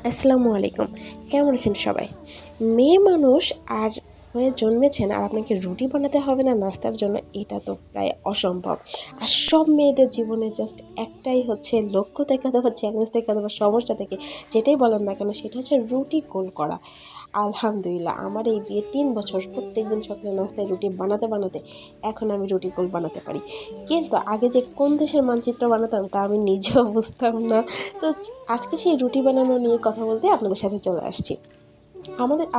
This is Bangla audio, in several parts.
আসসালামু আলাইকুম। কেমন আছেন সবাই? মেয়ে মানুষ আর হয়ে জন্মেছেন আর আপনাকে রুটি বানাতে হবে না নাস্তার জন্য, এটা তো প্রায় অসম্ভব। আর সব মেয়েদের জীবনে জাস্ট একটাই হচ্ছে লক্ষ্য থেকে অথবা চ্যালেঞ্জ থেকে অথবা সমস্যা থেকে যেটাই বলেন না কেন, সেটা হচ্ছে রুটি গোল করা। আলহামদুলিল্লাহ, আমার এই বিয়ে ৩ বছর প্রত্যেকদিন সকালে নাস্তায় রুটি বানাতে বানাতে এখন আমি রুটি গোল বানাতে পারি। কিন্তু আগে যে কোন দেশের মানচিত্র বানাতাম তা আমি নিজেও বুঝতাম না। তো আজকে সেই রুটি বানানো নিয়ে কথা বলতে আপনাদের সাথে চলে আসছি।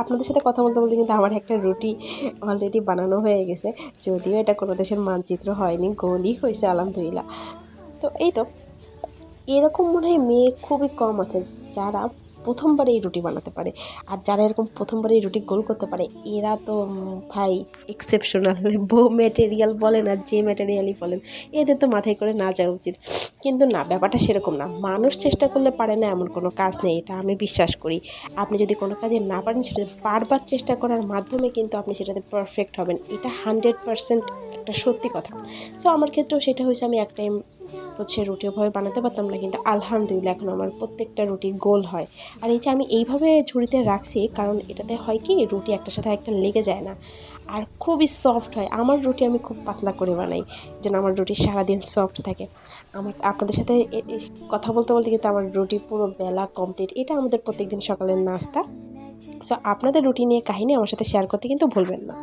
আপনাদের সাথে কথা বলতে বলতে কিন্তু আমার একটা রুটি অলরেডি বানানো হয়ে গেছে। যদিও এটা কোনো দেশের মানচিত্র হয়নি, গোলই হয়েছে আলহামদুলিল্লাহ। তো এই তো, এরকম মনে হয় মেয়ে খুবই কম আছে যারা প্রথমবারে এই রুটি বানাতে পারে। আর যারা এরকম প্রথমবারে এই রুটি গোল করতে পারে, এরা তো ভাই এক্সেপশনাল। বউ ম্যাটেরিয়াল বলেন আর যে ম্যাটেরিয়ালই বলেন, এদের তো মাথায় করে না যাওয়া উচিত। কিন্তু না, ব্যাপারটা সেরকম না। মানুষ চেষ্টা করলে পারে না এমন কোনো কাজ নেই, এটা আমি বিশ্বাস করি। আপনি যদি কোনো কাজে না পারেন, সেটা বারবার চেষ্টা করার মাধ্যমে কিন্তু আপনি সেটাতে পারফেক্ট হবেন, এটা 100% একটা সত্যি কথা। সো আমার ক্ষেত্রেও সেটা হয়েছে, আমি এক টাইম হচ্ছে রুটি ওভাবে বানাতে পারতাম না, কিন্তু আলহামদুলিল্লাহ এখন আমার প্রত্যেকটা রুটি গোল হয়। আর এই যে আমি এইভাবে ঝুড়িতে রাখছি, কারণ এটাতে হয় কি, রুটি একটার সাথে একটা লেগে যায় না, আর খুবই সফট হয়। আমার রুটি আমি খুব পাতলা করে বানাই, যেন আমার রুটি সারাদিন সফট থাকে। আপনাদের সাথে কথা বলতে বলতে কিন্তু আমার রুটি পুরো বেলা কমপ্লিট। এটা আমাদের প্রত্যেকদিন সকালের নাস্তা। সো আপনাদের রুটি নিয়ে কাহিনী আমার সাথে শেয়ার করতে কিন্তু ভুলবেন না।